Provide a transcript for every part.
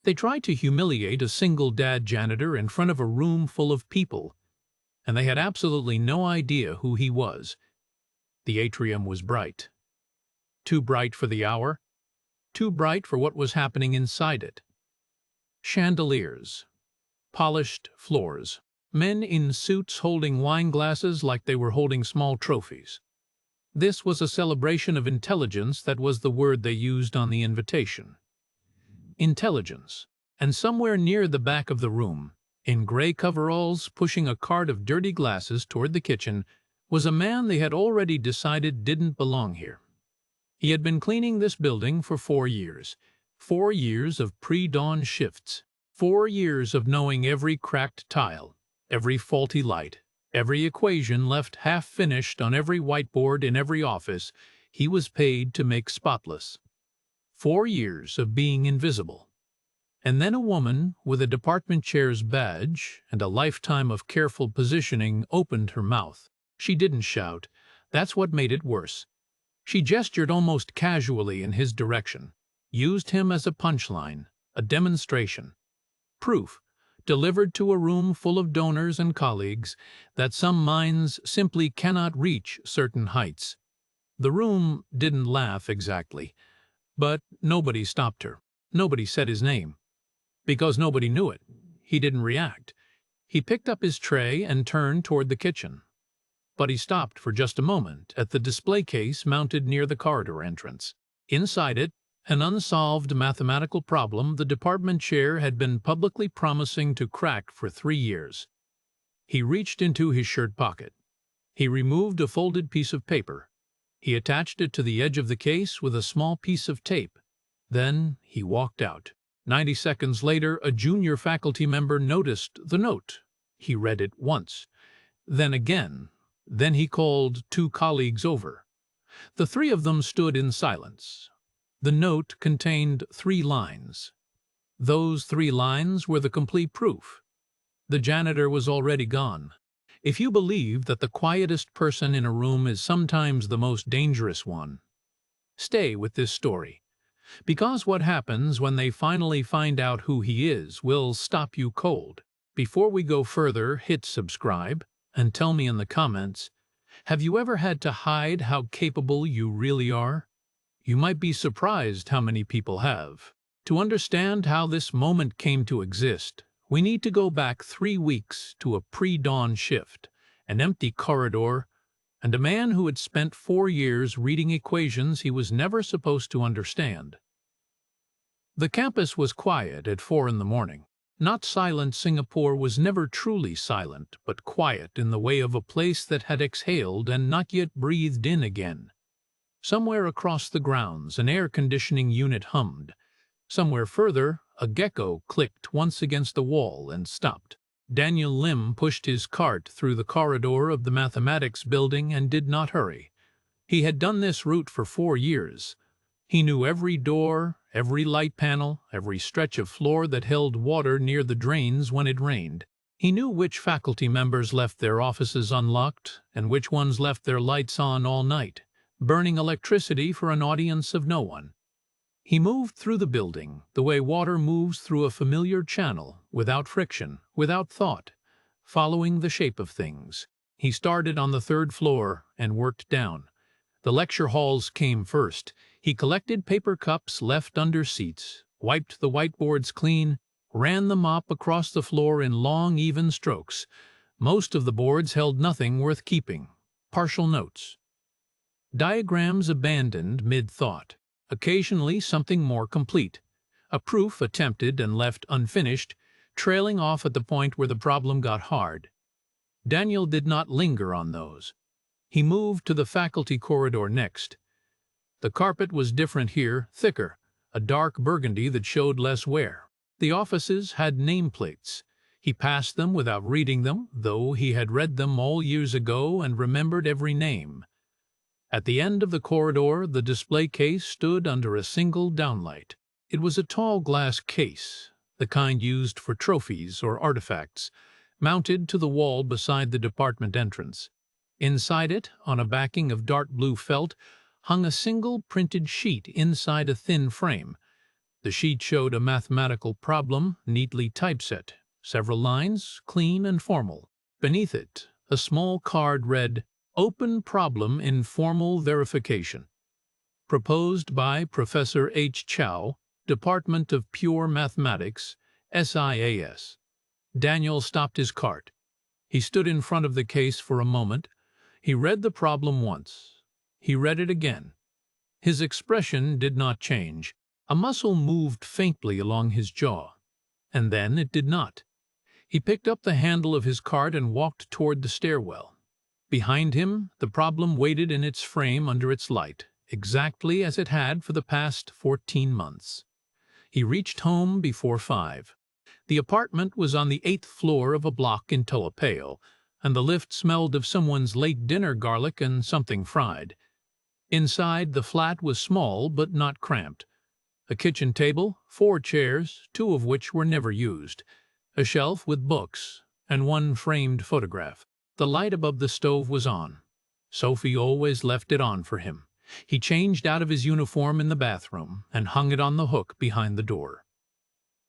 They tried to humiliate a single dad janitor in front of a room full of people, and they had absolutely no idea who he was. The atrium was bright. Too bright for the hour, too bright for what was happening inside it. Chandeliers, polished floors, men in suits holding wine glasses like they were holding small trophies. This was a celebration of intelligence. That was the word they used on the invitation. Intelligence. And somewhere near the back of the room, in gray coveralls pushing a cart of dirty glasses toward the kitchen, was a man they had already decided didn't belong here. He had been cleaning this building for 4 years. 4 years of pre-dawn shifts. 4 years of knowing every cracked tile, every faulty light, every equation left half-finished on every whiteboard in every office he was paid to make spotless. 4 years of being invisible. And then a woman with a department chair's badge and a lifetime of careful positioning opened her mouth. She didn't shout. That's what made it worse. She gestured almost casually in his direction, used him as a punchline, a demonstration. Proof, delivered to a room full of donors and colleagues, that some minds simply cannot reach certain heights. The room didn't laugh exactly, but nobody stopped her. Nobody said his name. Because nobody knew it, he didn't react. He picked up his tray and turned toward the kitchen. But he stopped for just a moment at the display case mounted near the corridor entrance. Inside it, an unsolved mathematical problem the department chair had been publicly promising to crack for 3 years. He reached into his shirt pocket. He removed a folded piece of paper. He attached it to the edge of the case with a small piece of tape. Then he walked out. 90 seconds later, a junior faculty member noticed the note. He read it once, then again. Then he called 2 colleagues over. The 3 of them stood in silence. The note contained 3 lines. Those 3 lines were the complete proof. The janitor was already gone. If you believe that the quietest person in a room is sometimes the most dangerous one, stay with this story. Because what happens when they finally find out who he is will stop you cold. Before we go further, hit subscribe and tell me in the comments, have you ever had to hide how capable you really are? You might be surprised how many people have. To understand how this moment came to exist, we need to go back 3 weeks to a pre-dawn shift, an empty corridor, and a man who had spent 4 years reading equations he was never supposed to understand. The campus was quiet at 4 in the morning. Not silent. Singapore was never truly silent, but quiet in the way of a place that had exhaled and not yet breathed in again. Somewhere across the grounds, an air conditioning unit hummed. Somewhere further, a gecko clicked once against the wall and stopped. Daniel Lim pushed his cart through the corridor of the mathematics building and did not hurry. He had done this route for 4 years. He knew every door, every light panel, every stretch of floor that held water near the drains when it rained. He knew which faculty members left their offices unlocked and which ones left their lights on all night, burning electricity for an audience of no one. He moved through the building the way water moves through a familiar channel, without friction, without thought, following the shape of things. He started on the 3rd floor and worked down. The lecture halls came first. He collected paper cups left under seats, wiped the whiteboards clean, ran the mop across the floor in long, even strokes. Most of the boards held nothing worth keeping. Partial notes. Diagrams abandoned mid-thought. Occasionally something more complete. A proof attempted and left unfinished, trailing off at the point where the problem got hard. Daniel did not linger on those. He moved to the faculty corridor next. The carpet was different here, thicker, a dark burgundy that showed less wear. The offices had nameplates. He passed them without reading them, though he had read them all years ago and remembered every name. At the end of the corridor, the display case stood under a single downlight. It was a tall glass case, the kind used for trophies or artifacts, mounted to the wall beside the department entrance. Inside it, on a backing of dark blue felt, hung a single printed sheet inside a thin frame. The sheet showed a mathematical problem, neatly typeset, several lines, clean and formal. Beneath it, a small card read, "Open problem in formal verification. Proposed by Professor H. Chow, Department of Pure Mathematics, SIAS." Daniel stopped his cart. He stood in front of the case for a moment. He read the problem once. He read it again. His expression did not change. A muscle moved faintly along his jaw. And then it did not. He picked up the handle of his cart and walked toward the stairwell. Behind him, the problem waited in its frame under its light, exactly as it had for the past 14 months. He reached home before 5. The apartment was on the 8th floor of a block in Toapeo, and the lift smelled of someone's late dinner garlic and something fried. Inside, the flat was small but not cramped. A kitchen table, 4 chairs, 2 of which were never used, a shelf with books, and 1 framed photograph. The light above the stove was on. Sophie always left it on for him. He changed out of his uniform in the bathroom and hung it on the hook behind the door.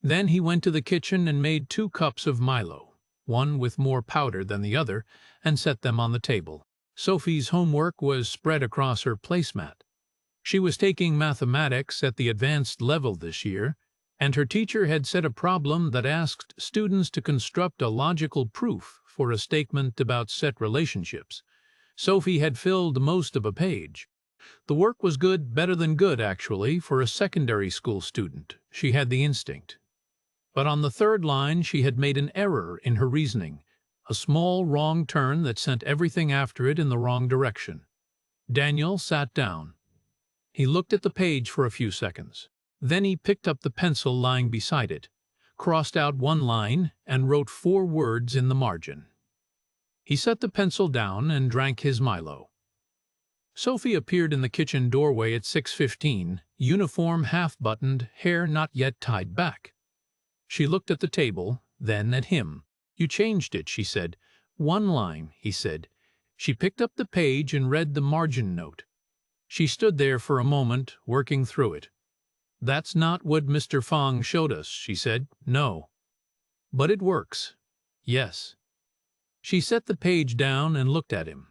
Then he went to the kitchen and made 2 cups of Milo, one with more powder than the other, and set them on the table. Sophie's homework was spread across her placemat. She was taking mathematics at the advanced level this year, and her teacher had set a problem that asked students to construct a logical proof for a statement about set relationships. Sophie had filled most of a page. The work was good, better than good, actually, for a secondary school student. She had the instinct. But on the 3rd line she had made an error in her reasoning, a small wrong turn that sent everything after it in the wrong direction. Daniel sat down. He looked at the page for a few seconds. Then he picked up the pencil lying beside it, crossed out 1 line, and wrote 4 words in the margin. He set the pencil down and drank his Milo. Sophie appeared in the kitchen doorway at 6:15, uniform half-buttoned, hair not yet tied back. She looked at the table, then at him. "You changed it," she said. "1 line," he said. She picked up the page and read the margin note. She stood there for a moment, working through it. "That's not what Mr. Fong showed us," she said. "No." "But it works." "Yes." She set the page down and looked at him.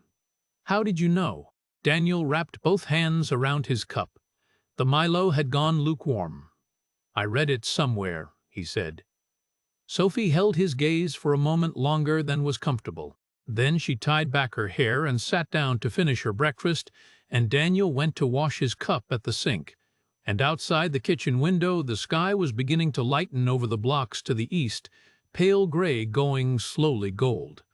"How did you know?" Daniel wrapped both hands around his cup. The Milo had gone lukewarm. "I read it somewhere," he said. Sophie held his gaze for a moment longer than was comfortable. Then she tied back her hair and sat down to finish her breakfast, and Daniel went to wash his cup at the sink. And outside the kitchen window the sky was beginning to lighten over the blocks to the east, pale gray going slowly gold.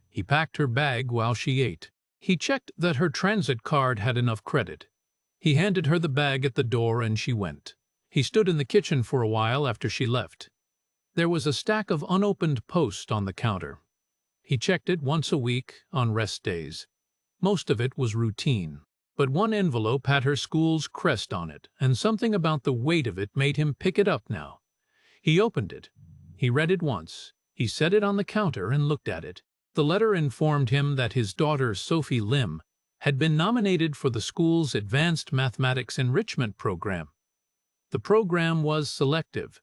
He packed her bag while she ate. He checked that her transit card had enough credit. He handed her the bag at the door and she went. He stood in the kitchen for a while after she left. There was a stack of unopened post on the counter. He checked it once a week on rest days. Most of it was routine. But 1 envelope had her school's crest on it, and something about the weight of it made him pick it up now. He opened it. He read it once. He set it on the counter and looked at it. The letter informed him that his daughter, Sophie Lim, had been nominated for the school's Advanced Mathematics Enrichment Program. The program was selective.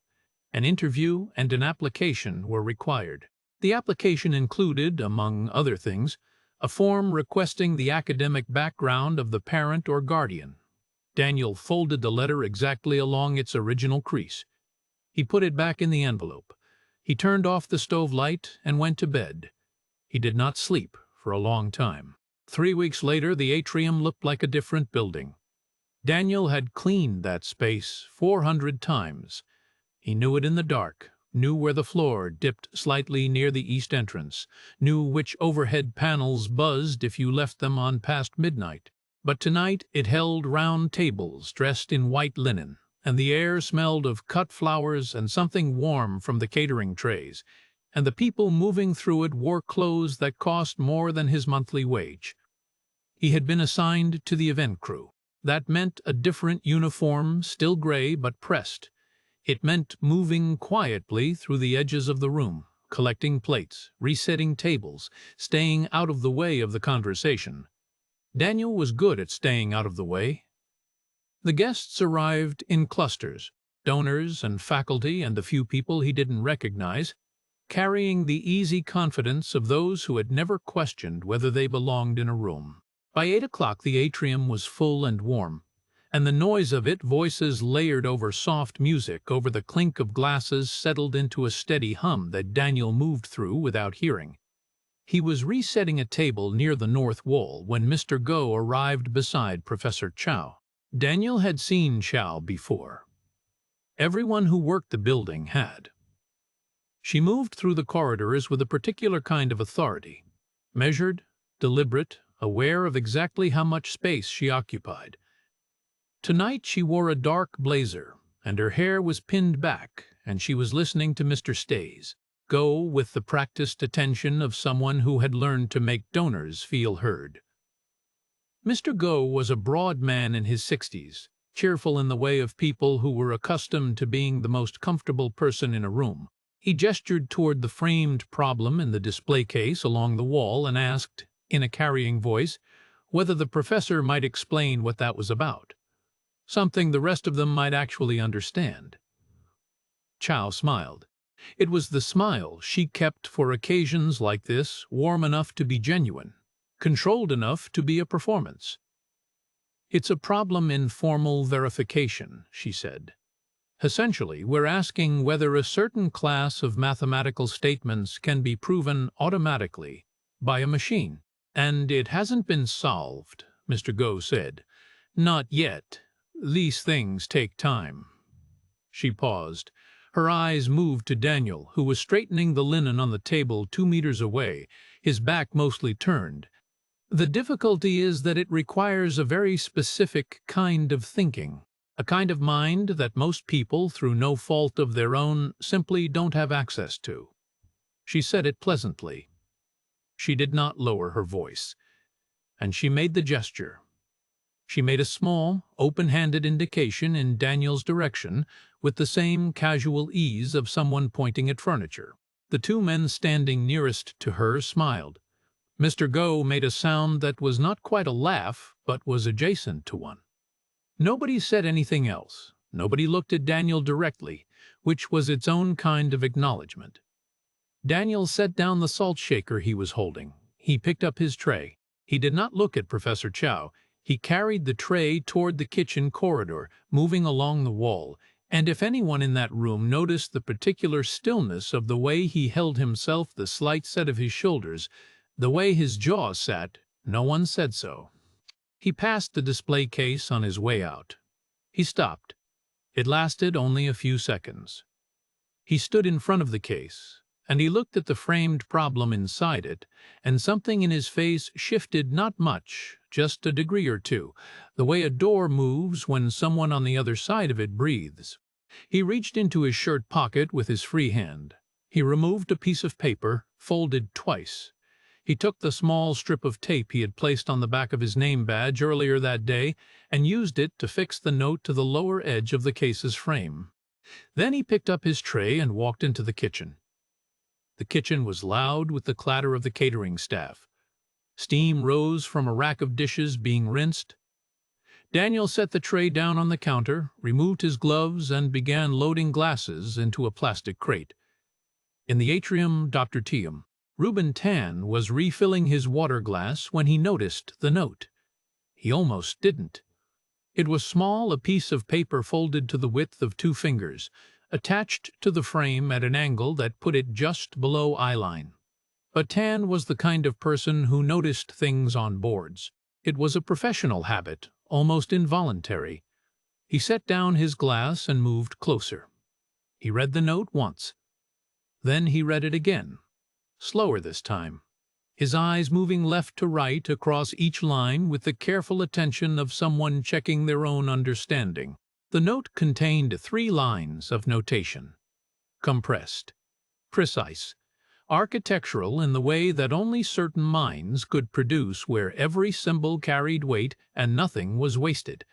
An interview and an application were required. The application included, among other things, a form requesting the academic background of the parent or guardian. Daniel folded the letter exactly along its original crease. He put it back in the envelope. He turned off the stove light and went to bed. He did not sleep for a long time. 3 weeks later, the atrium looked like a different building. Daniel had cleaned that space 400 times. He knew it in the dark, knew where the floor dipped slightly near the east entrance, knew which overhead panels buzzed if you left them on past midnight. But tonight it held round tables dressed in white linen, and the air smelled of cut flowers and something warm from the catering trays, and the people moving through it wore clothes that cost more than his monthly wage. He had been assigned to the event crew. That meant a different uniform, still gray but pressed. It meant moving quietly through the edges of the room, collecting plates, resetting tables, staying out of the way of the conversation. Daniel was good at staying out of the way. The guests arrived in clusters. donors and faculty and the few people he didn't recognize, carrying the easy confidence of those who had never questioned whether they belonged in a room. By 8 o'clock the atrium was full and warm, and the noise of it, voices layered over soft music, over the clink of glasses, settled into a steady hum that Daniel moved through without hearing. He was resetting a table near the north wall when Mr. Go arrived beside Professor Chow. Daniel had seen Chow before. Everyone who worked the building had. She moved through the corridors with a particular kind of authority, measured, deliberate, aware of exactly how much space she occupied. Tonight she wore a dark blazer, and her hair was pinned back, and she was listening to Mr. Stays Go with the practiced attention of someone who had learned to make donors feel heard. Mr. Go was a broad man in his 60s, cheerful in the way of people who were accustomed to being the most comfortable person in a room. He gestured toward the framed problem in the display case along the wall and asked, in a carrying voice, whether the professor might explain what that was about. Something the rest of them might actually understand. Chow smiled. It was the smile she kept for occasions like this, warm enough to be genuine, controlled enough to be a performance. "It's a problem in formal verification," she said. "Essentially, we're asking whether a certain class of mathematical statements can be proven automatically by a machine. And it hasn't been solved," Mr. Go said. "Not yet. These things take time." She paused. Her eyes moved to Daniel, who was straightening the linen on the table 2 meters away, his back mostly turned. "The difficulty is that it requires a very specific kind of thinking, a kind of mind that most people, through no fault of their own, simply don't have access to." She said it pleasantly. She did not lower her voice, and she made the gesture. She made a small, open-handed indication in Daniel's direction with the same casual ease of someone pointing at furniture. The two men standing nearest to her smiled. Mr. Go made a sound that was not quite a laugh, but was adjacent to one. Nobody said anything else. Nobody looked at Daniel directly, which was its own kind of acknowledgement. Daniel set down the salt shaker he was holding. He picked up his tray. He did not look at Professor Chow. He carried the tray toward the kitchen corridor, moving along the wall, and if anyone in that room noticed the particular stillness of the way he held himself, the slight set of his shoulders, the way his jaw sat, no one said so. He passed the display case on his way out. He stopped. It lasted only a few seconds. He stood in front of the case, and he looked at the framed problem inside it, and something in his face shifted, not much, just a degree or two, the way a door moves when someone on the other side of it breathes. He reached into his shirt pocket with his free hand. He removed a piece of paper, folded twice. He took the small strip of tape he had placed on the back of his name badge earlier that day and used it to fix the note to the lower edge of the case's frame. Then he picked up his tray and walked into the kitchen. The kitchen was loud with the clatter of the catering staff. Steam rose from a rack of dishes being rinsed. Daniel set the tray down on the counter, removed his gloves, and began loading glasses into a plastic crate. In the atrium, Dr. Tiem, Reuben Tan, was refilling his water glass when he noticed the note. He almost didn't. It was small, a piece of paper folded to the width of 2 fingers, attached to the frame at an angle that put it just below eyeline. But Tan was the kind of person who noticed things on boards. It was a professional habit, almost involuntary. He set down his glass and moved closer. He read the note once. Then he read it again, slower this time, his eyes moving left to right across each line with the careful attention of someone checking their own understanding. The note contained 3 lines of notation. Compressed, precise, architectural in the way that only certain minds could produce, where every symbol carried weight and nothing was wasted.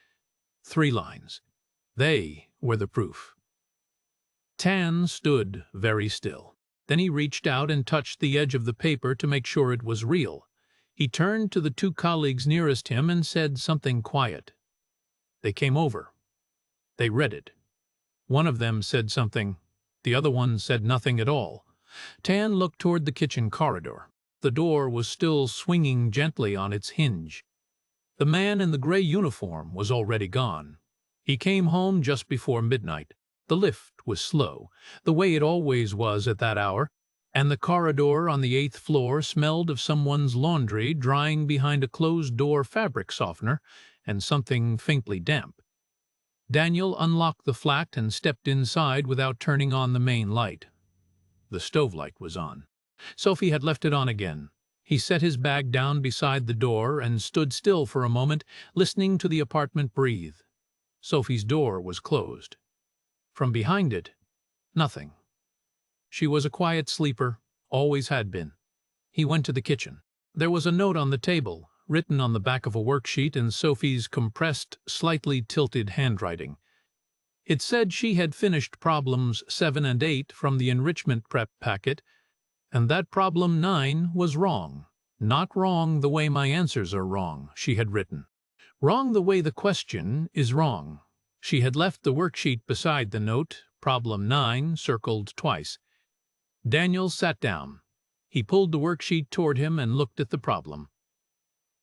3 lines. They were the proof. Tan stood very still. Then he reached out and touched the edge of the paper to make sure it was real. He turned to the 2 colleagues nearest him and said something quiet. They came over. They read it. One of them said something. The other one said nothing at all. Tan looked toward the kitchen corridor. The door was still swinging gently on its hinge. The man in the gray uniform was already gone. He came home just before midnight. The lift was slow, the way it always was at that hour, and the corridor on the 8th floor smelled of someone's laundry drying behind a closed-door fabric softener and something faintly damp. Daniel unlocked the flat and stepped inside without turning on the main light. The stove light was on. Sophie had left it on again. He set his bag down beside the door and stood still for a moment, listening to the apartment breathe. Sophie's door was closed. From behind it, nothing. She was a quiet sleeper, always had been. He went to the kitchen. There was a note on the table, written on the back of a worksheet in Sophie's compressed, slightly tilted handwriting. It said she had finished problems 7 and 8 from the enrichment prep packet, and that problem 9 was wrong. Not wrong the way my answers are wrong, she had written. Wrong the way the question is wrong. She had left the worksheet beside the note, problem 9, circled twice. Daniel sat down. He pulled the worksheet toward him and looked at the problem.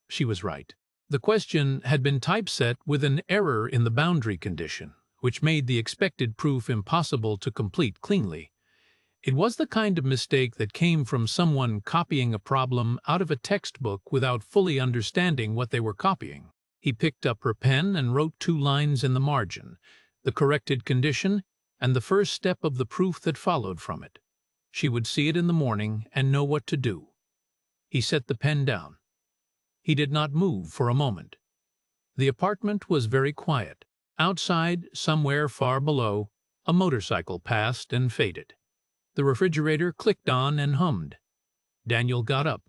She was right. The question had been typeset with an error in the boundary condition, which made the expected proof impossible to complete cleanly. It was the kind of mistake that came from someone copying a problem out of a textbook without fully understanding what they were copying. He picked up her pen and wrote 2 lines in the margin, the corrected condition and the first step of the proof that followed from it. She would see it in the morning and know what to do. He set the pen down. He did not move for a moment. The apartment was very quiet. Outside, somewhere far below, a motorcycle passed and faded. The refrigerator clicked on and hummed. Daniel got up.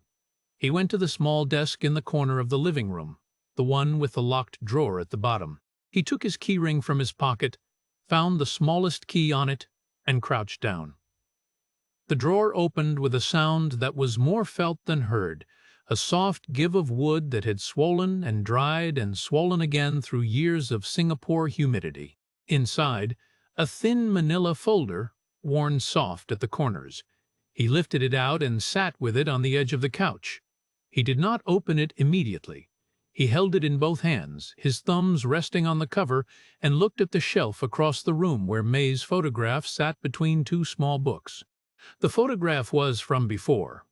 He went to the small desk in the corner of the living room, the one with the locked drawer at the bottom. He took his keyring from his pocket, found the smallest key on it, and crouched down. The drawer opened with a sound that was more felt than heard, a soft give of wood that had swollen and dried and swollen again through years of Singapore humidity. Inside, a thin manila folder, worn soft at the corners. He lifted it out and sat with it on the edge of the couch. He did not open it immediately. He held it in both hands, his thumbs resting on the cover, and looked at the shelf across the room where May's photograph sat between 2 small books. The photograph was from before.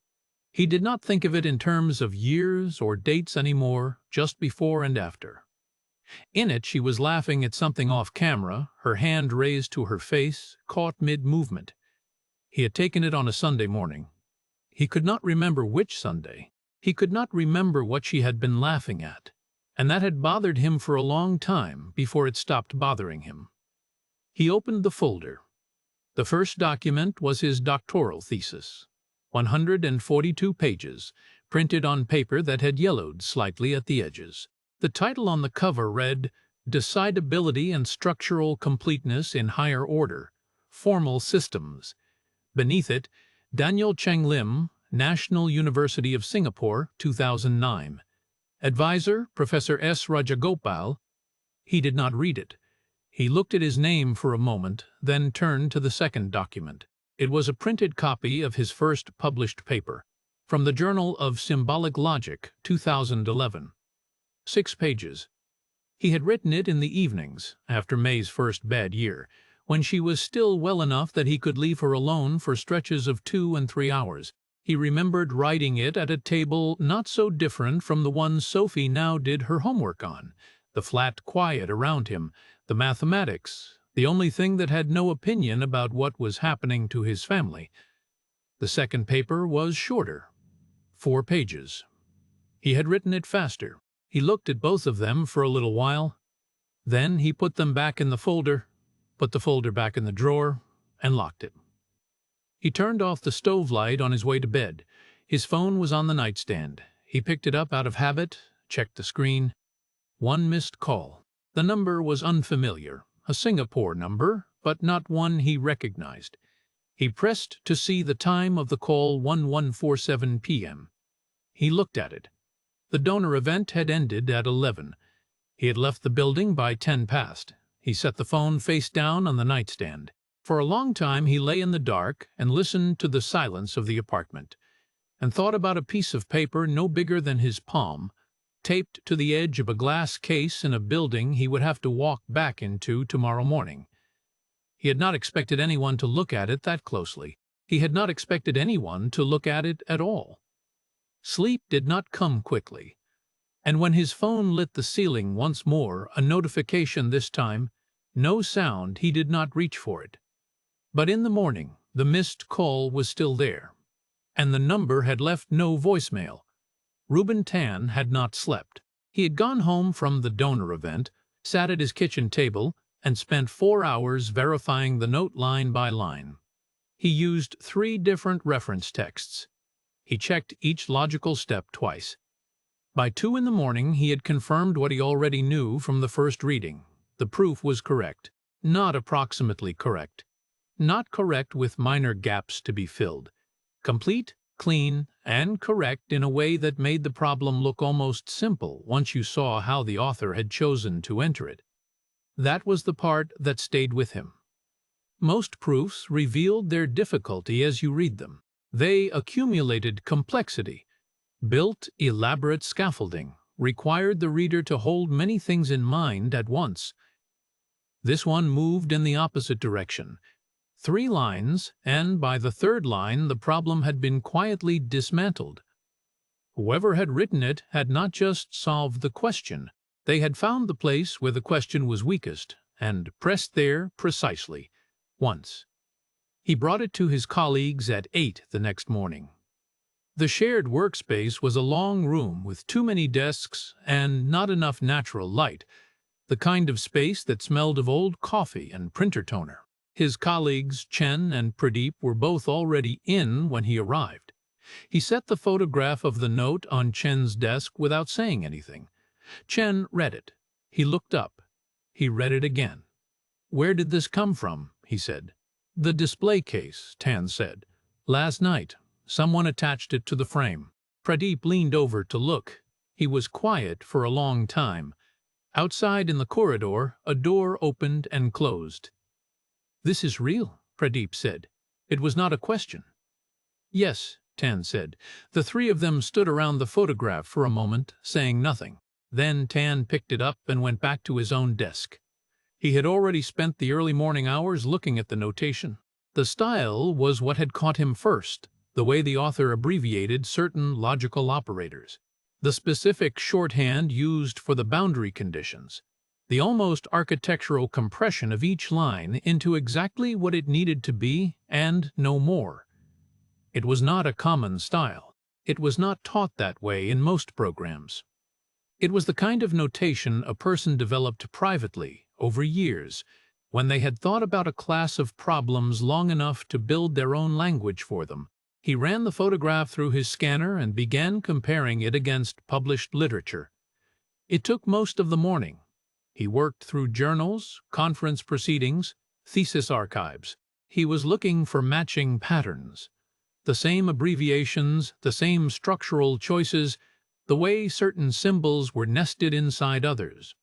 He did not think of it in terms of years or dates anymore, just before and after. In it she was laughing at something off camera, her hand raised to her face, caught mid-movement. He had taken it on a Sunday morning. He could not remember which Sunday. He could not remember what she had been laughing at, and that had bothered him for a long time before it stopped bothering him. He opened the folder. The first document was his doctoral thesis, 142 pages, printed on paper that had yellowed slightly at the edges. The title on the cover read, Decidability and Structural Completeness in Higher Order, Formal Systems. Beneath it, Daniel Cheng Lim, National University of Singapore, 2009. Advisor, Professor S. Rajagopal. He did not read it. He looked at his name for a moment, then turned to the second document. It was a printed copy of his first published paper, from the Journal of Symbolic Logic, 2011. 6 pages. He had written it in the evenings, after May's first bad year, when she was still well enough that he could leave her alone for stretches of 2 and 3 hours. He remembered writing it at a table not so different from the one Sophie now did her homework on, the flat quiet around him, the mathematics, the only thing that had no opinion about what was happening to his family. The second paper was shorter, 4 pages. He had written it faster. He looked at both of them for a little while. Then he put them back in the folder, put the folder back in the drawer, and locked it. He turned off the stove light on his way to bed. His phone was on the nightstand. He picked it up out of habit, checked the screen. 1 missed call. The number was unfamiliar, a Singapore number, but not one he recognized. He pressed to see the time of the call, 11:47 p.m. He looked at it. The donor event had ended at 11. He had left the building by 10 past. He set the phone face down on the nightstand. For a long time he lay in the dark and listened to the silence of the apartment, and thought about a piece of paper no bigger than his palm, taped to the edge of a glass case in a building he would have to walk back into tomorrow morning. He had not expected anyone to look at it that closely. He had not expected anyone to look at it at all. Sleep did not come quickly, and when his phone lit the ceiling once more, a notification this time, no sound, he did not reach for it. But in the morning, the missed call was still there, and the number had left no voicemail. Reuben Tan had not slept. He had gone home from the donor event, sat at his kitchen table, and spent 4 hours verifying the note line by line. He used 3 different reference texts. He checked each logical step twice. By 2 in the morning, he had confirmed what he already knew from the first reading. The proof was correct, not approximately correct, not correct with minor gaps to be filled. Complete, clean, and correct in a way that made the problem look almost simple once you saw how the author had chosen to enter it. That was the part that stayed with him. Most proofs revealed their difficulty as you read them. They accumulated complexity, built elaborate scaffolding, required the reader to hold many things in mind at once. This one moved in the opposite direction. 3 lines, and by the 3rd line the problem had been quietly dismantled. Whoever had written it had not just solved the question. They had found the place where the question was weakest, and pressed there precisely, once. He brought it to his colleagues at 8 the next morning. The shared workspace was a long room with too many desks and not enough natural light, the kind of space that smelled of old coffee and printer toner. His colleagues, Chen and Pradeep, were both already in when he arrived. He set the photograph of the note on Chen's desk without saying anything. Chen read it. He looked up. He read it again. "Where did this come from?" he said. "The display case," Tan said. "Last night. Someone attached it to the frame." Pradeep leaned over to look. He was quiet for a long time. Outside in the corridor, a door opened and closed. "This is real," Pradeep said. It was not a question. "Yes," Tan said. The 3 of them stood around the photograph for a moment, saying nothing. Then Tan picked it up and went back to his own desk. He had already spent the early morning hours looking at the notation. The style was what had caught him first, the way the author abbreviated certain logical operators, the specific shorthand used for the boundary conditions, the almost architectural compression of each line into exactly what it needed to be and no more. It was not a common style. It was not taught that way in most programs. It was the kind of notation a person developed privately, over years, when they had thought about a class of problems long enough to build their own language for them. He ran the photograph through his scanner and began comparing it against published literature. It took most of the morning. He worked through journals, conference proceedings, thesis archives. He was looking for matching patterns. The same abbreviations, the same structural choices, the way certain symbols were nested inside others.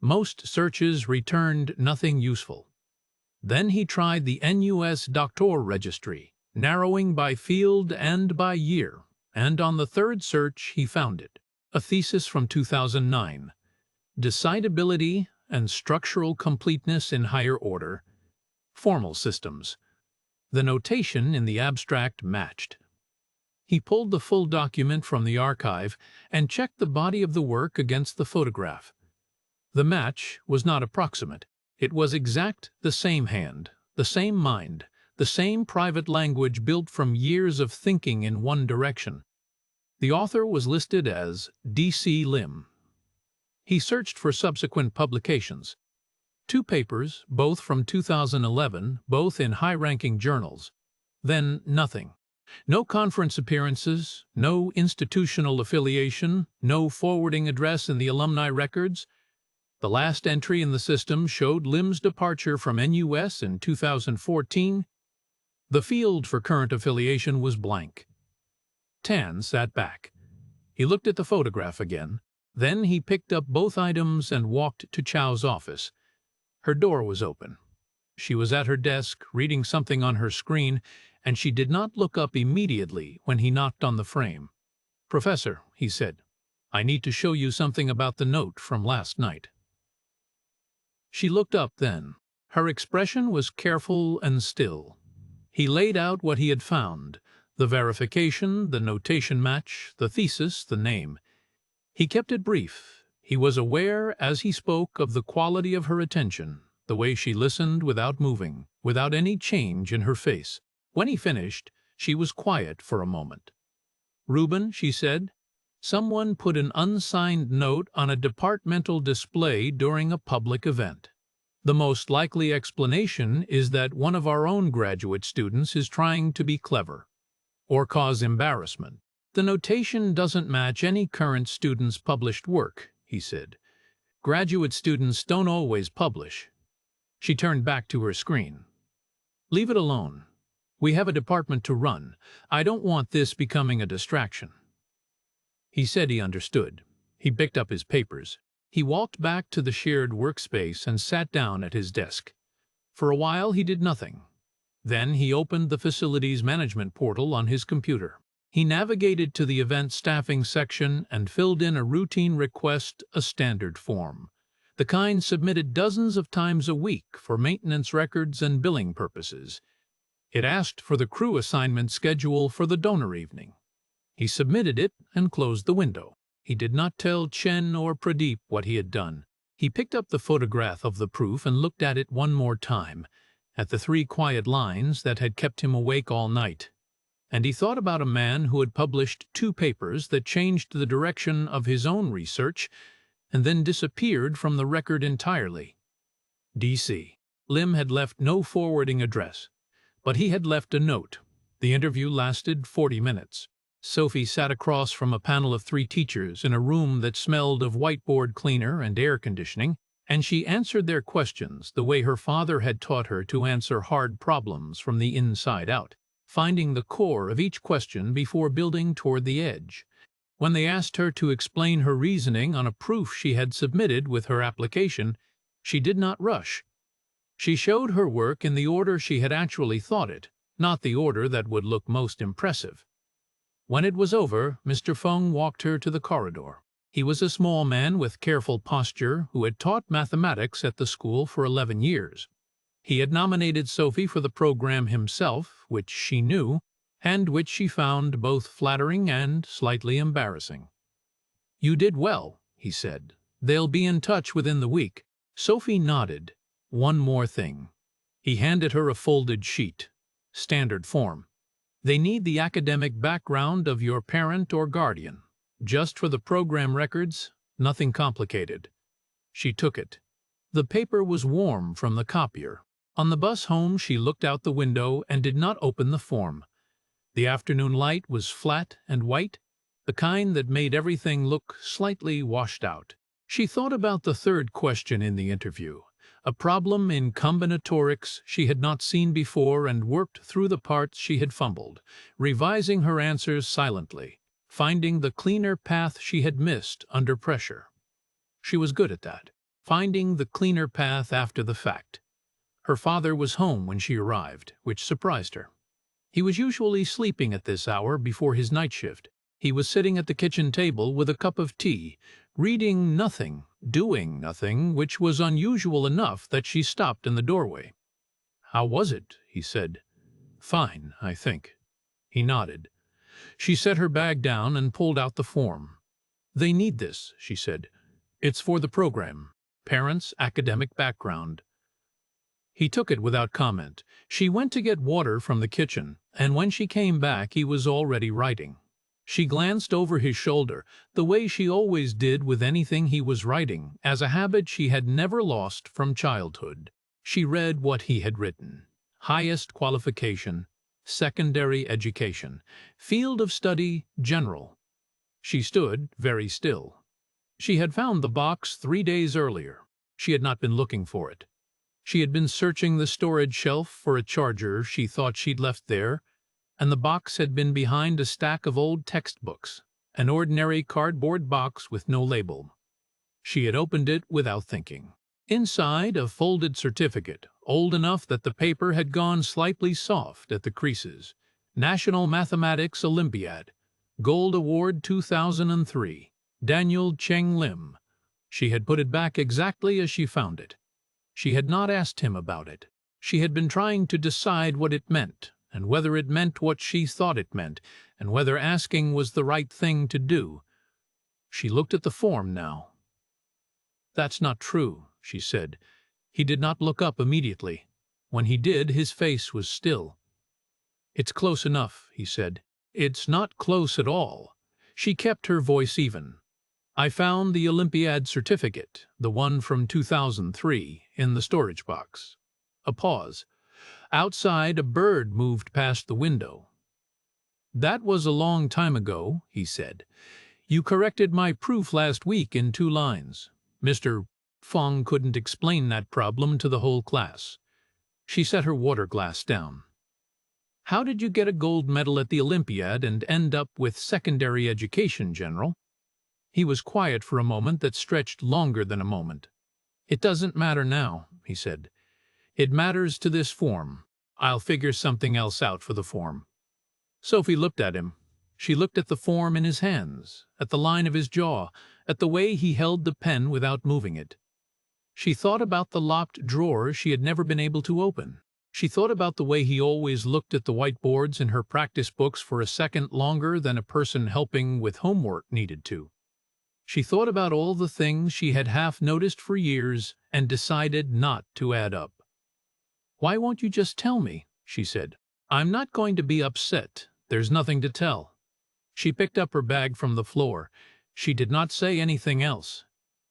Most searches returned nothing useful. Then he tried the NUS Doctor Registry, narrowing by field and by year, and on the 3rd search he found it. A thesis from 2009. Decidability and structural completeness in higher order. Formal systems. The notation in the abstract matched. He pulled the full document from the archive and checked the body of the work against the photograph. The match was not approximate. It was exact, the same hand, the same mind, the same private language built from years of thinking in one direction. The author was listed as D.C. Lim. He searched for subsequent publications. 2 papers, both from 2011, both in high-ranking journals. Then nothing. No conference appearances, no institutional affiliation, no forwarding address in the alumni records. The last entry in the system showed Lim's departure from NUS in 2014. The field for current affiliation was blank. Tan sat back. He looked at the photograph again. Then he picked up both items and walked to Chow's office. Her door was open. She was at her desk, reading something on her screen, and she did not look up immediately when he knocked on the frame. "Professor," he said, "I need to show you something about the note from last night." She looked up then. Her expression was careful and still. He laid out what he had found: the verification, the notation match, the thesis, the name. He kept it brief. He was aware, as he spoke, of the quality of her attention, the way she listened without moving, without any change in her face. When he finished, she was quiet for a moment. "Reuben," she said, "someone put an unsigned note on a departmental display during a public event. The most likely explanation is that one of our own graduate students is trying to be clever, or cause embarrassment. The notation doesn't match any current student's published work," he said. "Graduate students don't always publish." She turned back to her screen. "Leave it alone. We have a department to run. I don't want this becoming a distraction." He said he understood. He picked up his papers. He walked back to the shared workspace and sat down at his desk. For a while he did nothing. Then he opened the facilities management portal on his computer. He navigated to the event staffing section and filled in a routine request, a standard form, the kind submitted dozens of times a week for maintenance records and billing purposes. It asked for the crew assignment schedule for the donor evening. He submitted it and closed the window. He did not tell Chen or Pradeep what he had done. He picked up the photograph of the proof and looked at it one more time, at the 3 quiet lines that had kept him awake all night. And he thought about a man who had published 2 papers that changed the direction of his own research and then disappeared from the record entirely. D.C. Lim had left no forwarding address, but he had left a note. The interview lasted 40 minutes. Sophie sat across from a panel of 3 teachers in a room that smelled of whiteboard cleaner and air conditioning, and she answered their questions the way her father had taught her to answer hard problems from the inside out, finding the core of each question before building toward the edge. When they asked her to explain her reasoning on a proof she had submitted with her application, she did not rush. She showed her work in the order she had actually thought it, not the order that would look most impressive. When it was over, Mr. Feng walked her to the corridor. He was a small man with careful posture who had taught mathematics at the school for 11 years. He had nominated Sophie for the program himself, which she knew, and which she found both flattering and slightly embarrassing. "You did well," he said. "They'll be in touch within the week." Sophie nodded. "One more thing." He handed her a folded sheet. "Standard form. They need the academic background of your parent or guardian. Just for the program records, nothing complicated." She took it. The paper was warm from the copier. On the bus home she looked out the window and did not open the form. The afternoon light was flat and white, the kind that made everything look slightly washed out. She thought about the 3rd question in the interview, a problem in combinatorics she had not seen before, and worked through the parts she had fumbled, revising her answers silently, finding the cleaner path she had missed under pressure. She was good at that, finding the cleaner path after the fact. Her father was home when she arrived, which surprised her. He was usually sleeping at this hour before his night shift. He was sitting at the kitchen table with a cup of tea, reading nothing, doing nothing, which was unusual enough that she stopped in the doorway. "How was it?" he said. "Fine, I think." He nodded. She set her bag down and pulled out the form. "They need this," she said. "It's for the program. Parents' academic background." He took it without comment. She went to get water from the kitchen, and when she came back he was already writing. She glanced over his shoulder, the way she always did with anything he was writing, as a habit she had never lost from childhood. She read what he had written. Highest qualification, secondary education, field of study, general. She stood very still. She had found the box 3 days earlier. She had not been looking for it. She had been searching the storage shelf for a charger she thought she'd left there, and the box had been behind a stack of old textbooks, an ordinary cardboard box with no label. She had opened it without thinking. Inside, a folded certificate, old enough that the paper had gone slightly soft at the creases. National Mathematics Olympiad. Gold Award 2003. Daniel Cheng Lim. She had put it back exactly as she found it. She had not asked him about it. She had been trying to decide what it meant, and whether it meant what she thought it meant, and whether asking was the right thing to do. She looked at the form now. "That's not true," she said. He did not look up immediately. When he did, his face was still. "It's close enough," he said. "It's not close at all." She kept her voice even. "I found the Olympiad certificate, the one from 2003, in the storage box." A pause. Outside, a bird moved past the window. "That was a long time ago," he said. "You corrected my proof last week in 2 lines. Mr. Fong couldn't explain that problem to the whole class." She set her water glass down. "How did you get a gold medal at the Olympiad and end up with secondary education, General?" He was quiet for a moment that stretched longer than a moment. "It doesn't matter now," he said. "It matters to this form. I'll figure something else out for the form." Sophie looked at him. She looked at the form in his hands, at the line of his jaw, at the way he held the pen without moving it. She thought about the locked drawer she had never been able to open. She thought about the way he always looked at the whiteboards in her practice books for a second longer than a person helping with homework needed to. She thought about all the things she had half noticed for years and decided not to add up. "Why won't you just tell me?" she said. "I'm not going to be upset. There's nothing to tell." She picked up her bag from the floor. She did not say anything else.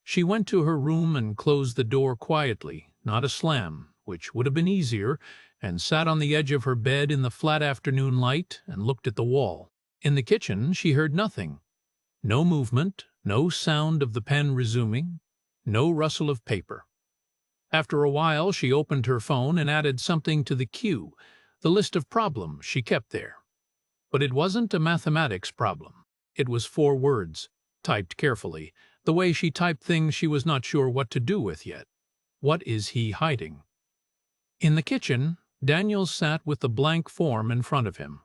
She went to her room and closed the door quietly, not a slam, which would have been easier, and sat on the edge of her bed in the flat afternoon light and looked at the wall. In the kitchen she heard nothing. No movement, no sound of the pen resuming, no rustle of paper. After a while she opened her phone and added something to the queue, the list of problems she kept there. But it wasn't a mathematics problem. It was 4 words, typed carefully, the way she typed things she was not sure what to do with yet. What is he hiding? In the kitchen, Daniel sat with the blank form in front of him.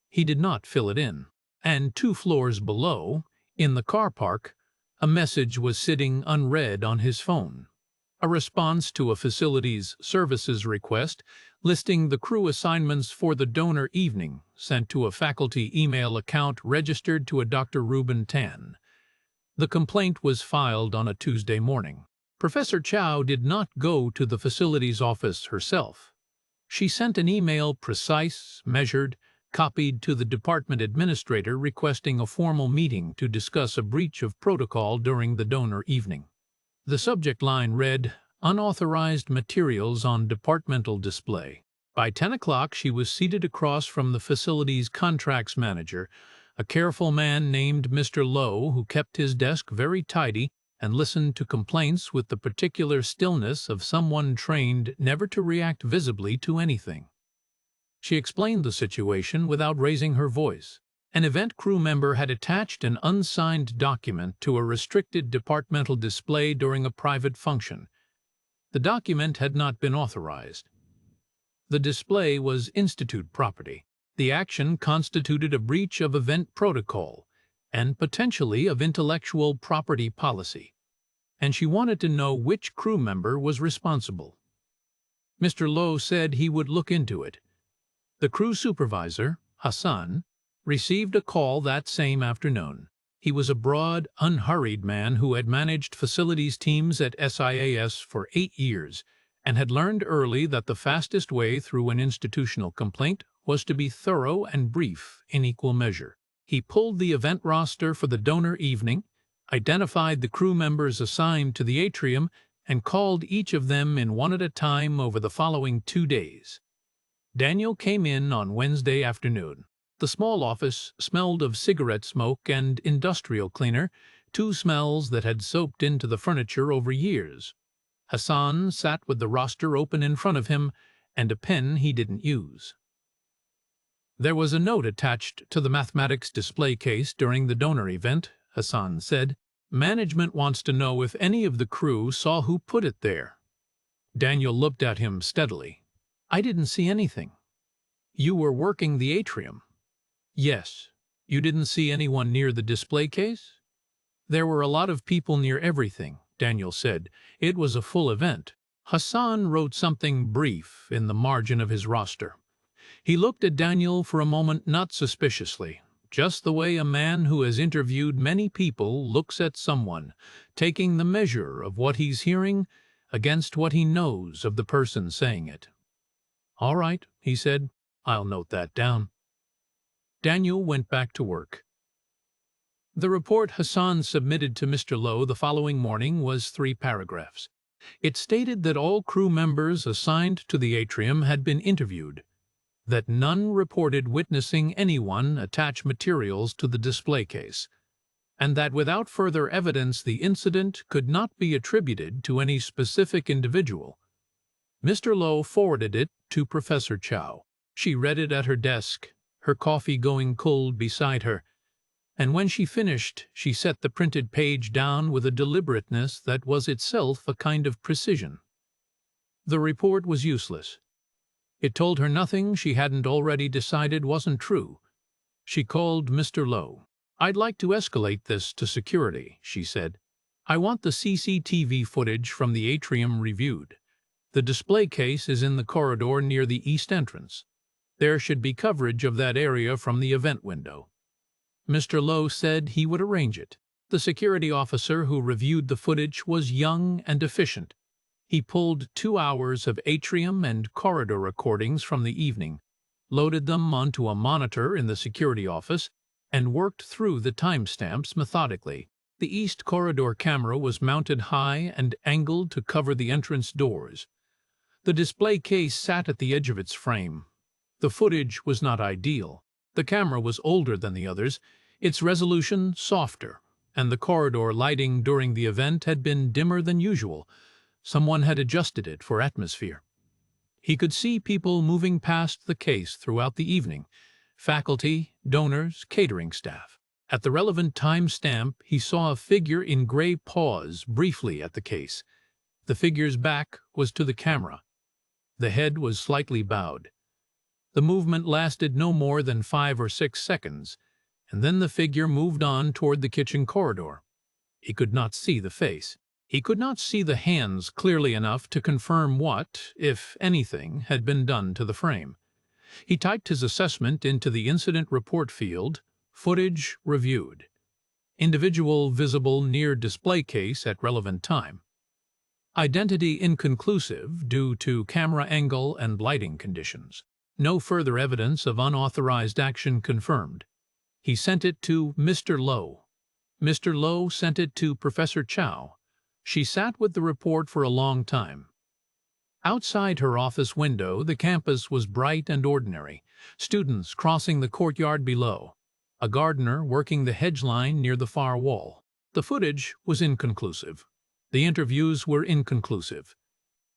He did not fill it in. And 2 floors below, in the car park, a message was sitting unread on his phone. A response to a facilities services request listing the crew assignments for the donor evening sent to a faculty email account registered to a Dr. Ruben Tan. The complaint was filed on a Tuesday morning. Professor Chow did not go to the facilities office herself. She sent an email precise, measured, copied to the department administrator requesting a formal meeting to discuss a breach of protocol during the donor evening. The subject line read, "Unauthorized materials on departmental display." By 10 o'clock she was seated across from the facilities contracts manager, a careful man named Mr. Lowe who kept his desk very tidy and listened to complaints with the particular stillness of someone trained never to react visibly to anything. She explained the situation without raising her voice. An event crew member had attached an unsigned document to a restricted departmental display during a private function. The document had not been authorized. The display was institute property. The action constituted a breach of event protocol and potentially of intellectual property policy, and she wanted to know which crew member was responsible. Mr. Lowe said he would look into it. The crew supervisor, Hassan, received a call that same afternoon. He was a broad, unhurried man who had managed facilities teams at SIAS for 8 years and had learned early that the fastest way through an institutional complaint was to be thorough and brief in equal measure. He pulled the event roster for the donor evening, identified the crew members assigned to the atrium, and called each of them in one at a time over the following 2 days. Daniel came in on Wednesday afternoon. The small office smelled of cigarette smoke and industrial cleaner, 2 smells that had soaked into the furniture over years. Hassan sat with the roster open in front of him and a pen he didn't use. "There was a note attached to the mathematics display case during the donor event," Hassan said. "Management wants to know if any of the crew saw who put it there." Daniel looked at him steadily. I didn't see anything. You were working the atrium. Yes. You didn't see anyone near the display case? There were a lot of people near everything, Daniel said. It was a full event. Hassan wrote something brief in the margin of his roster. He looked at Daniel for a moment, not suspiciously, just the way a man who has interviewed many people looks at someone, taking the measure of what he's hearing against what he knows of the person saying it. All right, he said. I'll note that down. Daniel went back to work. The report Hassan submitted to Mr. Lowe the following morning was 3 paragraphs. It stated that all crew members assigned to the atrium had been interviewed, that none reported witnessing anyone attach materials to the display case, and that without further evidence the incident could not be attributed to any specific individual. Mr. Lowe forwarded it to Professor Chow. She read it at her desk, her coffee going cold beside her, and when she finished, she set the printed page down with a deliberateness that was itself a kind of precision. The report was useless. It told her nothing she hadn't already decided wasn't true. She called Mr. Lowe. I'd like to escalate this to security, she said. I want the CCTV footage from the atrium reviewed. The display case is in the corridor near the east entrance. There should be coverage of that area from the event window. Mr. Lowe said he would arrange it. The security officer who reviewed the footage was young and efficient. He pulled 2 hours of atrium and corridor recordings from the evening, loaded them onto a monitor in the security office, and worked through the timestamps methodically. The east corridor camera was mounted high and angled to cover the entrance doors. The display case sat at the edge of its frame. The footage was not ideal. The camera was older than the others, its resolution softer, and the corridor lighting during the event had been dimmer than usual. Someone had adjusted it for atmosphere. He could see people moving past the case throughout the evening, faculty, donors, catering staff. At the relevant time stamp, he saw a figure in gray pause briefly at the case. The figure's back was to the camera. The head was slightly bowed. The movement lasted no more than 5 or 6 seconds, and then the figure moved on toward the kitchen corridor. He could not see the face. He could not see the hands clearly enough to confirm what, if anything, had been done to the frame. He typed his assessment into the incident report field, footage reviewed. Individual visible near display case at relevant time. Identity inconclusive due to camera angle and lighting conditions. No further evidence of unauthorized action confirmed. He sent it to Mr. Lowe. Mr. Lowe sent it to Professor Chow. She sat with the report for a long time. Outside her office window, the campus was bright and ordinary. Students crossing the courtyard below. A gardener working the hedge line near the far wall. The footage was inconclusive. The interviews were inconclusive.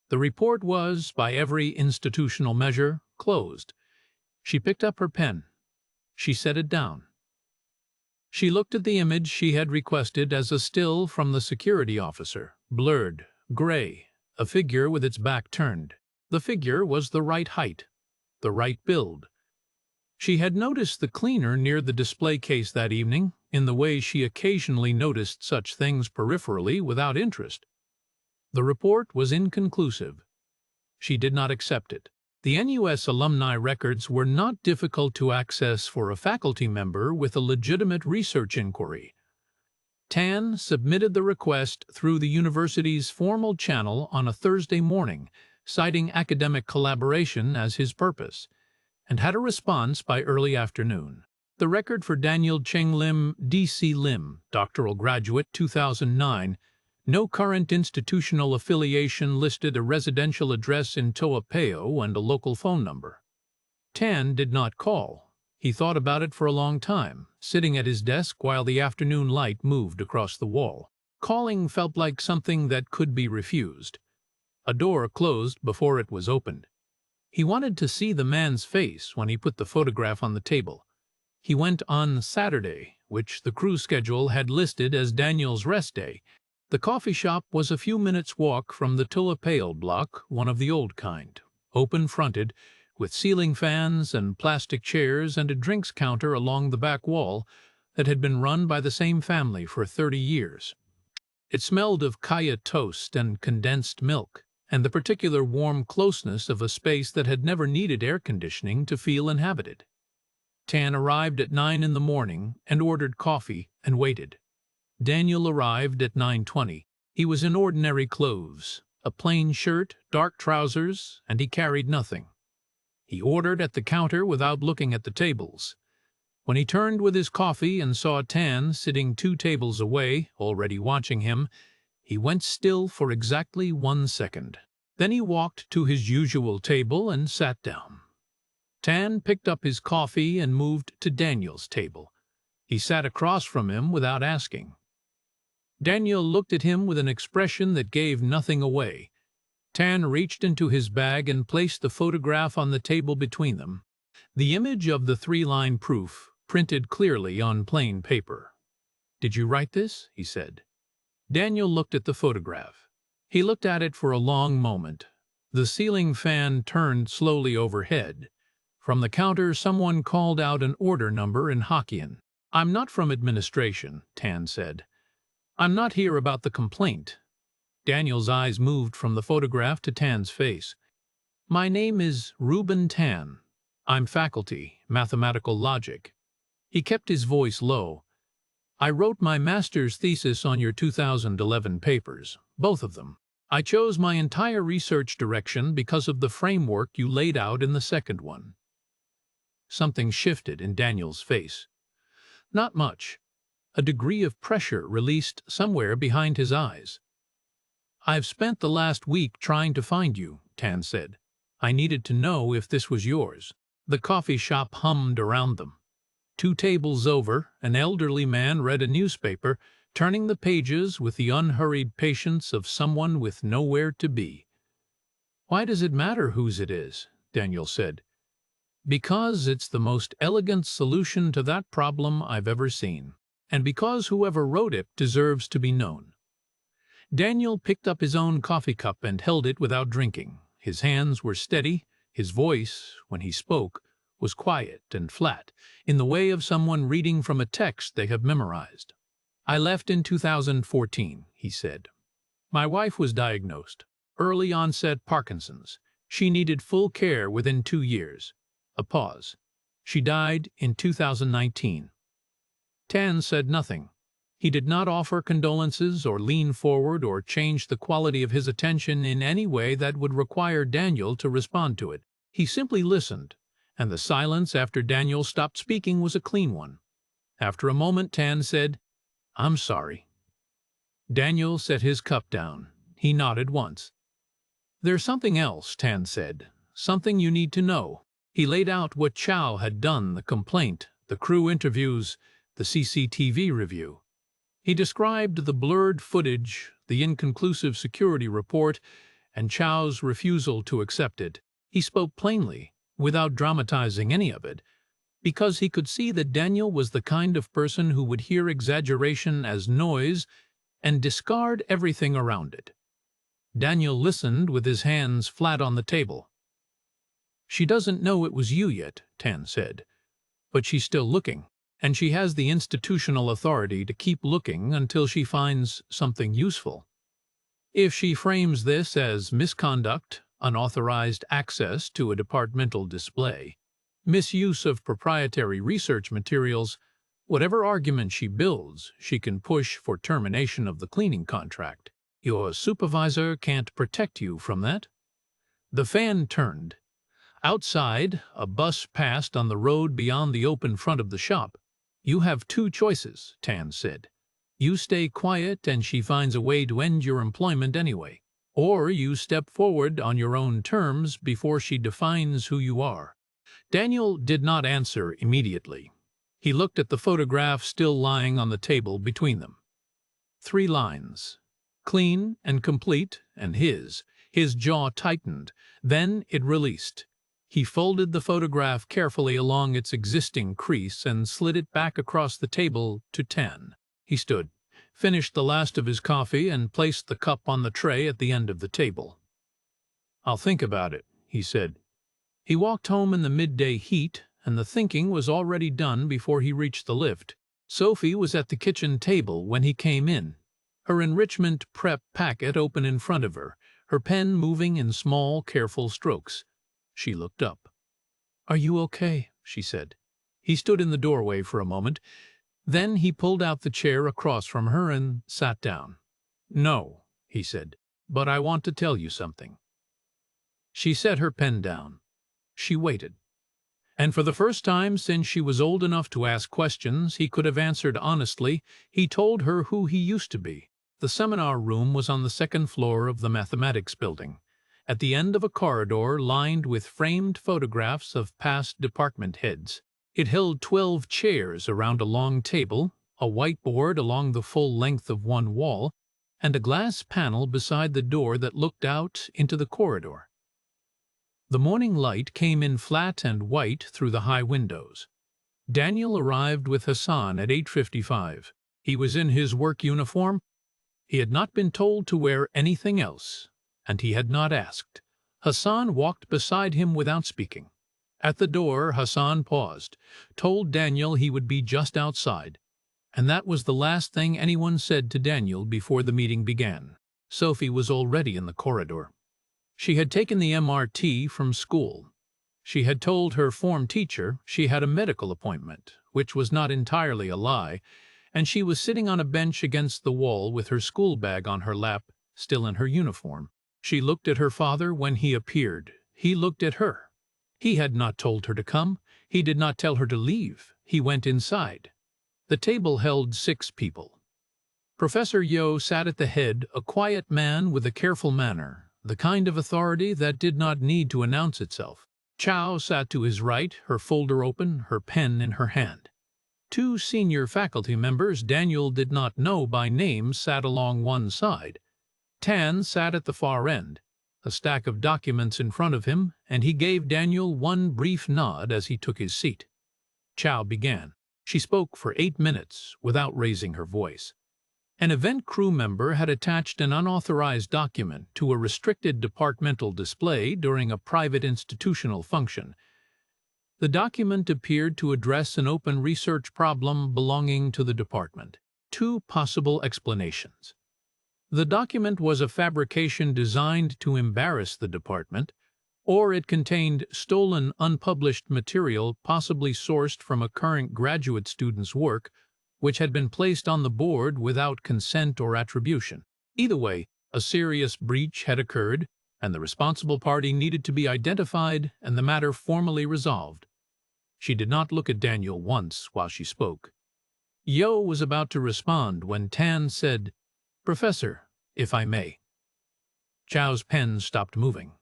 The report was, by every institutional measure, closed. She picked up her pen. She set it down. She looked at the image she had requested as a still from the security officer, blurred, gray, a figure with its back turned. The figure was the right height, the right build. She had noticed the cleaner near the display case that evening, in the way she occasionally noticed such things peripherally without interest. The report was inconclusive. She did not accept it. The NUS alumni records were not difficult to access for a faculty member with a legitimate research inquiry. Tan submitted the request through the university's formal channel on a Thursday morning, citing academic collaboration as his purpose, and had a response by early afternoon. The record for Daniel Cheng Lim, D.C. Lim, doctoral graduate, 2009, no current institutional affiliation, listed a residential address in Toa and a local phone number. Tan did not call. He thought about it for a long time, sitting at his desk while the afternoon light moved across the wall. Calling felt like something that could be refused. A door closed before it was opened. He wanted to see the man's face when he put the photograph on the table. He went on Saturday, which the crew schedule had listed as Daniel's rest day, The coffee shop was a few minutes' walk from the Tulipale block, one of the old kind, open-fronted, with ceiling fans and plastic chairs and a drinks counter along the back wall that had been run by the same family for 30 years. It smelled of kaya toast and condensed milk, and the particular warm closeness of a space that had never needed air conditioning to feel inhabited. Tan arrived at 9 in the morning and ordered coffee and waited. Daniel arrived at 9:20. He was in ordinary clothes, a plain shirt, dark trousers, and he carried nothing. He ordered at the counter without looking at the tables. When he turned with his coffee and saw Tan sitting 2 tables away, already watching him, he went still for exactly 1 second. Then he walked to his usual table and sat down. Tan picked up his coffee and moved to Daniel's table. He sat across from him without asking. Daniel looked at him with an expression that gave nothing away. Tan reached into his bag and placed the photograph on the table between them. The image of the 3-line proof, printed clearly on plain paper. "Did you write this?" he said. Daniel looked at the photograph. He looked at it for a long moment. The ceiling fan turned slowly overhead. From the counter, someone called out an order number in Hokkien. "I'm not from administration," Tan said. "I'm not here about the complaint." Daniel's eyes moved from the photograph to Tan's face. "My name is Reuben Tan. I'm faculty, mathematical logic." He kept his voice low. "I wrote my master's thesis on your 2011 papers, both of them. I chose my entire research direction because of the framework you laid out in the second one." Something shifted in Daniel's face. Not much. A degree of pressure released somewhere behind his eyes. "I've spent the last week trying to find you," Tan said. "I needed to know if this was yours." The coffee shop hummed around them. 2 tables over, an elderly man read a newspaper, turning the pages with the unhurried patience of someone with nowhere to be. "Why does it matter whose it is?" Daniel said. "Because it's the most elegant solution to that problem I've ever seen, and because whoever wrote it deserves to be known." Daniel picked up his own coffee cup and held it without drinking. His hands were steady. His voice, when he spoke, was quiet and flat, in the way of someone reading from a text they have memorized. "I left in 2014, he said. "My wife was diagnosed. Early onset Parkinson's. She needed full care within 2 years. A pause. She died in 2019. Tan said nothing. He did not offer condolences or lean forward or change the quality of his attention in any way that would require Daniel to respond to it. He simply listened, and the silence after Daniel stopped speaking was a clean one. After a moment, Tan said, "I'm sorry." Daniel set his cup down. He nodded once. "There's something else," Tan said. "Something you need to know." He laid out what Chow had done, the complaint, the crew interviews, the CCTV review. He described the blurred footage, the inconclusive security report, and Chow's refusal to accept it. He spoke plainly, without dramatizing any of it, because he could see that Daniel was the kind of person who would hear exaggeration as noise and discard everything around it. Daniel listened with his hands flat on the table. "She doesn't know it was you yet," Tan said, "but she's still looking, and she has the institutional authority to keep looking until she finds something useful. If she frames this as misconduct, unauthorized access to a departmental display, misuse of proprietary research materials, whatever argument she builds, she can push for termination of the cleaning contract. Your supervisor can't protect you from that." The fan turned. Outside, a bus passed on the road beyond the open front of the shop. "You have 2 choices," Tan said. "You stay quiet and she finds a way to end your employment anyway. Or you step forward on your own terms before she defines who you are." Daniel did not answer immediately. He looked at the photograph still lying on the table between them. 3 lines. Clean and complete, and his jaw tightened. Then it released. He folded the photograph carefully along its existing crease and slid it back across the table to Tan. He stood. finished the last of his coffee, and placed the cup on the tray at the end of the table. "I'll think about it," he said. He walked home in the midday heat, and the thinking was already done before he reached the lift. Sophie was at the kitchen table when he came in, her enrichment prep packet open in front of her, her pen moving in small, careful strokes. She looked up. "Are you okay?" she said. He stood in the doorway for a moment. Then he pulled out the chair across from her and sat down. "No," he said, "but I want to tell you something." She set her pen down. She waited. And for the first time since she was old enough to ask questions he could have answered honestly, he told her who he used to be. The seminar room was on the second floor of the mathematics building, at the end of a corridor lined with framed photographs of past department heads. It held 12 chairs around a long table, a whiteboard along the full length of one wall, and a glass panel beside the door that looked out into the corridor. The morning light came in flat and white through the high windows. Daniel arrived with Hassan at 8:55. He was in his work uniform. He had not been told to wear anything else, and he had not asked. Hassan walked beside him without speaking. At the door, Hassan paused, told Daniel he would be just outside, and that was the last thing anyone said to Daniel before the meeting began. Sophie was already in the corridor. She had taken the MRT from school. She had told her form teacher she had a medical appointment, which was not entirely a lie, and she was sitting on a bench against the wall with her school bag on her lap, still in her uniform. She looked at her father when he appeared. He looked at her. He had not told her to come. He did not tell her to leave. He went inside. The table held 6 people. Professor Yo sat at the head, a quiet man with a careful manner, the kind of authority that did not need to announce itself. Chow sat to his right, her folder open, her pen in her hand. 2 senior faculty members Daniel did not know by name sat along one side. Tan sat at the far end, a stack of documents in front of him, and he gave Daniel one brief nod as he took his seat. Chow began. She spoke for 8 minutes without raising her voice. An event crew member had attached an unauthorized document to a restricted departmental display during a private institutional function. The document appeared to address an open research problem belonging to the department. 2 possible explanations. The document was a fabrication designed to embarrass the department, or it contained stolen, unpublished material possibly sourced from a current graduate student's work, which had been placed on the board without consent or attribution. Either way, a serious breach had occurred, and the responsible party needed to be identified and the matter formally resolved. She did not look at Daniel once while she spoke. Yo was about to respond when Tan said, "Professor, if I may." Chow's pen stopped moving.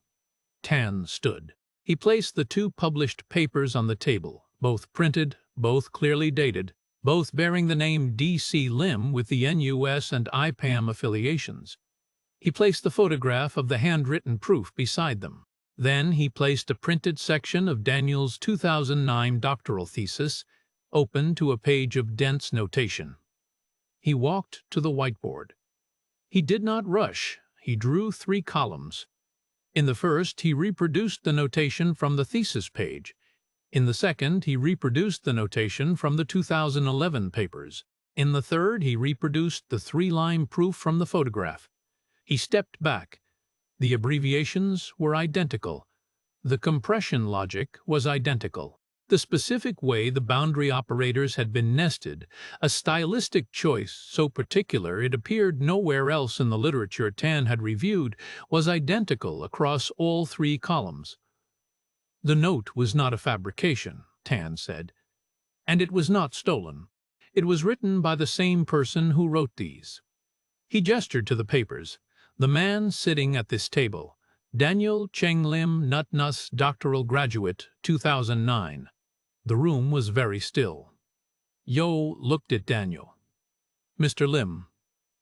Tan stood. He placed the 2 published papers on the table, both printed, both clearly dated, both bearing the name D.C. Lim with the NUS and IPAM affiliations. He placed the photograph of the handwritten proof beside them. Then he placed a printed section of Daniel's 2009 doctoral thesis, open to a page of dense notation. He walked to the whiteboard. He did not rush. He drew 3 columns. In the first, he reproduced the notation from the thesis page. In the second, he reproduced the notation from the 2011 papers. In the third, he reproduced the 3-line proof from the photograph. He stepped back. The abbreviations were identical. The compression logic was identical. The specific way the boundary operators had been nested, a stylistic choice so particular it appeared nowhere else in the literature Tan had reviewed, was identical across all 3 columns. The note was not a fabrication, Tan said, and it was not stolen. It was written by the same person who wrote these. He gestured to the papers. The man sitting at this table, Daniel Cheng Lim Nutnus, doctoral graduate, 2009. The room was very still. Yo looked at Daniel. "Mr. Lim,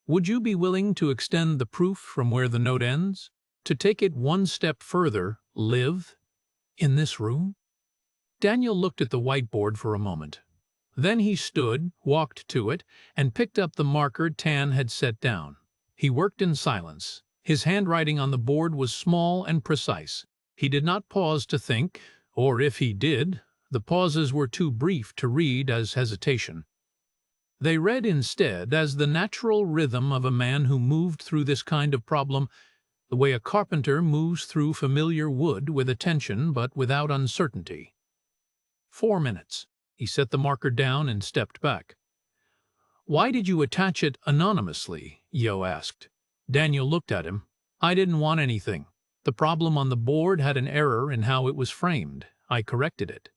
would you be willing to extend the proof from where the note ends? To take it one step further, live in this room?" Daniel looked at the whiteboard for a moment. Then he stood, walked to it, and picked up the marker Tan had set down. He worked in silence. His handwriting on the board was small and precise. He did not pause to think, or if he did, the pauses were too brief to read as hesitation. They read instead as the natural rhythm of a man who moved through this kind of problem the way a carpenter moves through familiar wood with attention but without uncertainty. 4 minutes. He set the marker down and stepped back. "Why did you attach it anonymously?" Yo asked. Daniel looked at him. "I didn't want anything. The problem on the board had an error in how it was framed. I corrected it."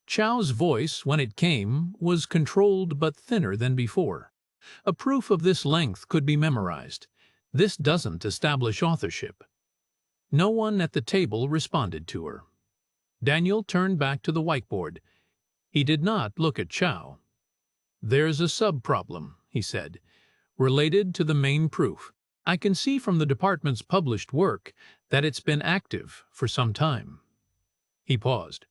Chow's voice, when it came, was controlled but thinner than before. "A proof of this length could be memorized. This doesn't establish authorship." No one at the table responded to her. Daniel turned back to the whiteboard. He did not look at Chow. "There's a sub-problem," he said, "related to the main proof. I can see from the department's published work that it's been active for some time." He paused.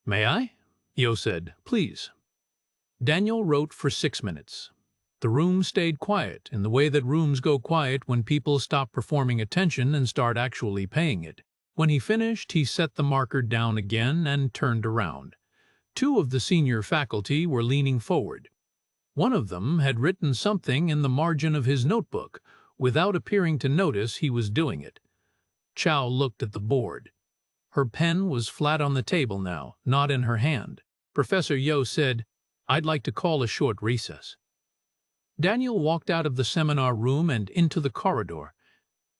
"May I?" Yo said. "Please." Daniel wrote for 6 minutes. The room stayed quiet in the way that rooms go quiet when people stop performing attention and start actually paying it. When he finished, he set the marker down again and turned around. 2 of the senior faculty were leaning forward. One of them had written something in the margin of his notebook without appearing to notice he was doing it. Chow looked at the board. Her pen was flat on the table now, not in her hand. Professor Yo said, "I'd like to call a short recess." Daniel walked out of the seminar room and into the corridor.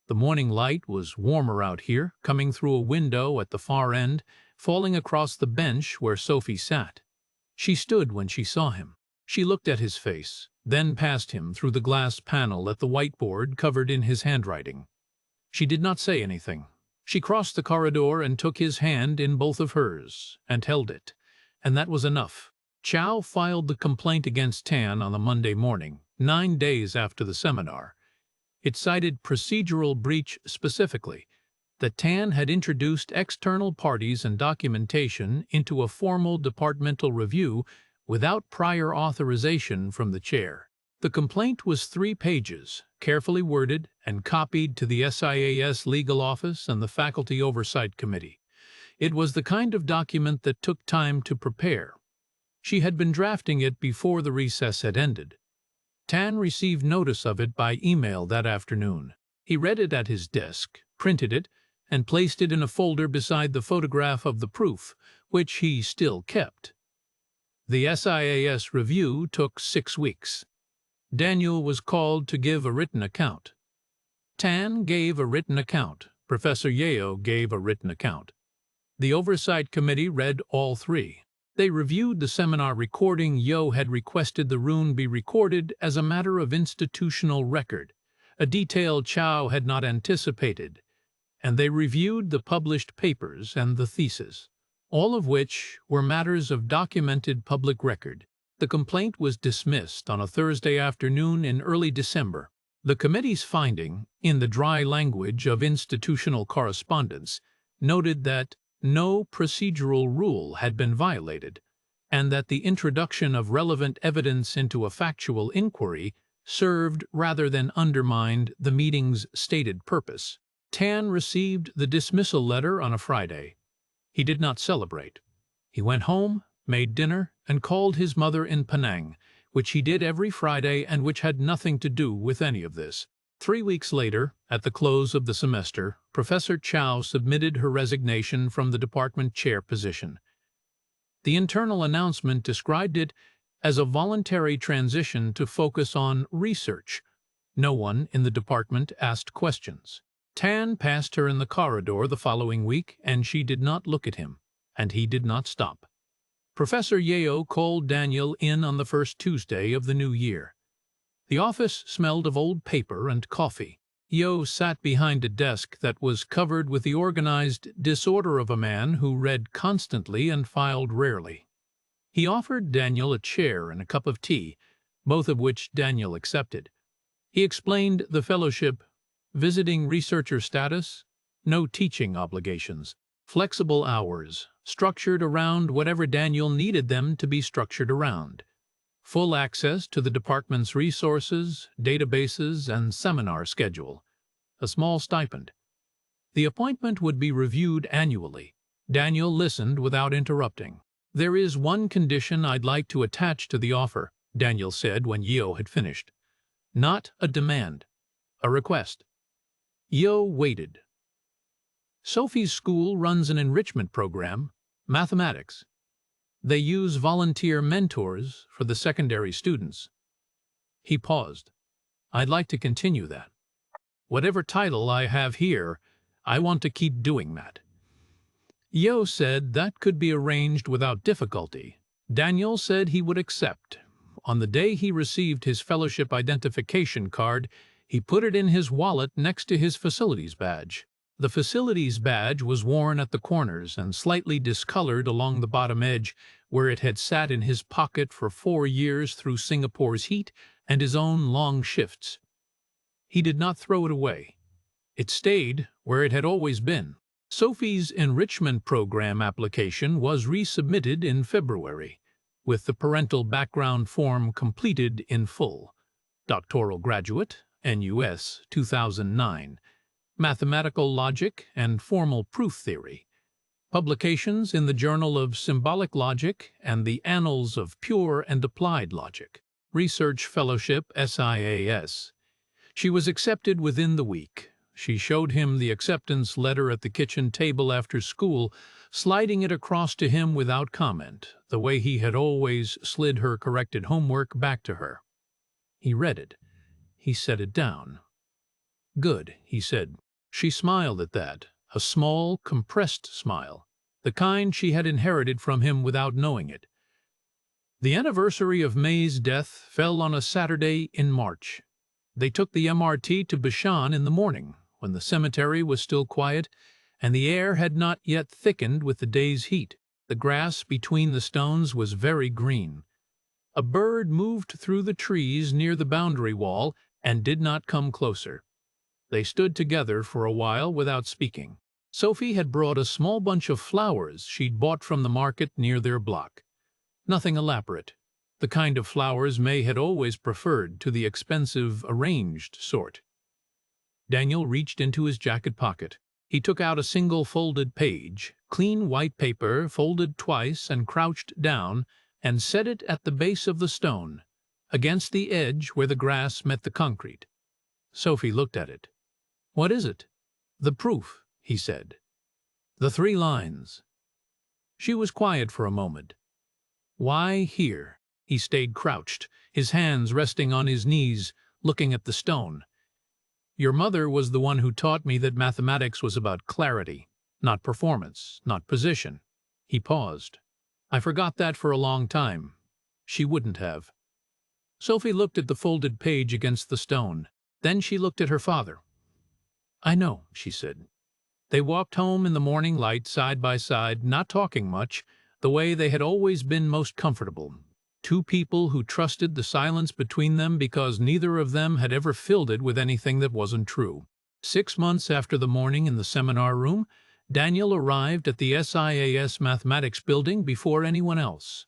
The morning light was warmer out here, coming through a window at the far end, falling across the bench where Sophie sat. She stood when she saw him. She looked at his face, then past him through the glass panel at the whiteboard covered in his handwriting. She did not say anything. She crossed the corridor and took his hand in both of hers, and held it. And that was enough. Chow filed the complaint against Tan on the Monday morning, 9 days after the seminar. It cited procedural breach specifically, that Tan had introduced external parties and documentation into a formal departmental review without prior authorization from the chair. The complaint was 3 pages, carefully worded and copied to the SIAS legal office and the Faculty Oversight Committee. It was the kind of document that took time to prepare. She had been drafting it before the recess had ended. Tan received notice of it by email that afternoon. He read it at his desk, printed it, and placed it in a folder beside the photograph of the proof, which he still kept. The SIAS review took 6 weeks. Daniel was called to give a written account. Tan gave a written account. Professor Yeo gave a written account. The Oversight Committee read all 3. They reviewed the seminar recording. Yo had requested the room be recorded as a matter of institutional record, a detail Chow had not anticipated, and they reviewed the published papers and the thesis, all of which were matters of documented public record. The complaint was dismissed on a Thursday afternoon in early December. The committee's finding, in the dry language of institutional correspondence, noted that no procedural rule had been violated, and that the introduction of relevant evidence into a factual inquiry served rather than undermined the meeting's stated purpose. Tan received the dismissal letter on a Friday. He did not celebrate. He went home, made dinner, and called his mother in Penang, which he did every Friday and which had nothing to do with any of this. 3 weeks later, at the close of the semester, Professor Chow submitted her resignation from the department chair position. The internal announcement described it as a voluntary transition to focus on research. No one in the department asked questions. Tan passed her in the corridor the following week, and she did not look at him, and he did not stop. Professor Yeo called Daniel in on the first Tuesday of the new year. The office smelled of old paper and coffee. Yo sat behind a desk that was covered with the organized disorder of a man who read constantly and filed rarely. He offered Daniel a chair and a cup of tea, both of which Daniel accepted. He explained the fellowship, visiting researcher status, no teaching obligations. Flexible hours, structured around whatever Daniel needed them to be structured around. Full access to the department's resources, databases, and seminar schedule. A small stipend. The appointment would be reviewed annually. Daniel listened without interrupting. "There is one condition I'd like to attach to the offer," Daniel said when Yeo had finished. "Not a demand. A request." Yeo waited. "Sophie's school runs an enrichment program, mathematics. They use volunteer mentors for the secondary students." He paused. "I'd like to continue that. Whatever title I have here, I want to keep doing that." Yeo said that could be arranged without difficulty. Daniel said he would accept. On the day he received his fellowship identification card, he put it in his wallet next to his facilities badge. The facilities badge was worn at the corners and slightly discolored along the bottom edge, where it had sat in his pocket for 4 years through Singapore's heat and his own long shifts. He did not throw it away. It stayed where it had always been. Sophie's enrichment program application was resubmitted in February, with the parental background form completed in full. Doctoral graduate, NUS, 2009. Mathematical logic and formal proof theory. Publications in the Journal of Symbolic Logic and the Annals of Pure and Applied Logic. Research Fellowship, SIAS. She was accepted within the week. She showed him the acceptance letter at the kitchen table after school, sliding it across to him without comment, the way he had always slid her corrected homework back to her. He read it. He set it down. "Good," he said. She smiled at that, a small, compressed smile, the kind she had inherited from him without knowing it. The anniversary of May's death fell on a Saturday in March. They took the MRT to Bishan in the morning, when the cemetery was still quiet, and the air had not yet thickened with the day's heat. The grass between the stones was very green. A bird moved through the trees near the boundary wall and did not come closer. They stood together for a while without speaking. Sophie had brought a small bunch of flowers she'd bought from the market near their block. Nothing elaborate. The kind of flowers May had always preferred to the expensive, arranged sort. Daniel reached into his jacket pocket. He took out a single folded page, clean white paper, folded twice and crouched down, and set it at the base of the stone, against the edge where the grass met the concrete. Sophie looked at it. "What is it?" "The proof," he said. "The 3 lines." She was quiet for a moment. "Why here?" He stayed crouched, his hands resting on his knees, looking at the stone. "Your mother was the one who taught me that mathematics was about clarity, not performance, not position." He paused. "I forgot that for a long time. She wouldn't have." Sophie looked at the folded page against the stone. Then she looked at her father. "I know," she said. They walked home in the morning light side by side, not talking much, the way they had always been most comfortable. 2 people who trusted the silence between them because neither of them had ever filled it with anything that wasn't true. 6 months after the morning in the seminar room, Daniel arrived at the SIAS Mathematics building before anyone else.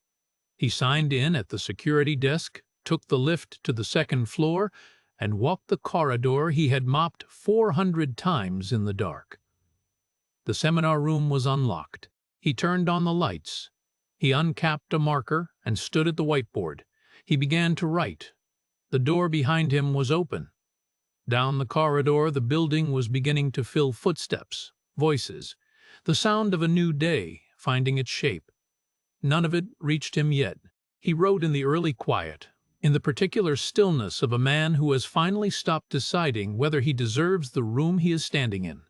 He signed in at the security desk, took the lift to the 2nd floor, and walked the corridor he had mopped 400 times in the dark. The seminar room was unlocked. He turned on the lights. He uncapped a marker and stood at the whiteboard. He began to write. The door behind him was open. Down the corridor, the building was beginning to fill footsteps, voices, the sound of a new day finding its shape. None of it reached him yet. He wrote in the early quiet, in the particular stillness of a man who has finally stopped deciding whether he deserves the room he is standing in.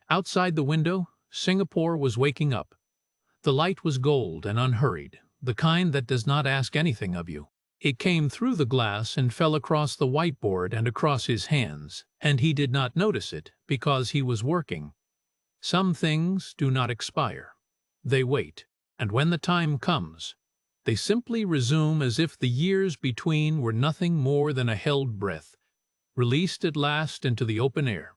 Outside the window, Singapore was waking up. The light was gold and unhurried, the kind that does not ask anything of you. It came through the glass and fell across the whiteboard and across his hands, and he did not notice it because he was working. Some things do not expire. They wait, and when the time comes, they simply resume as if the years between were nothing more than a held breath, released at last into the open air.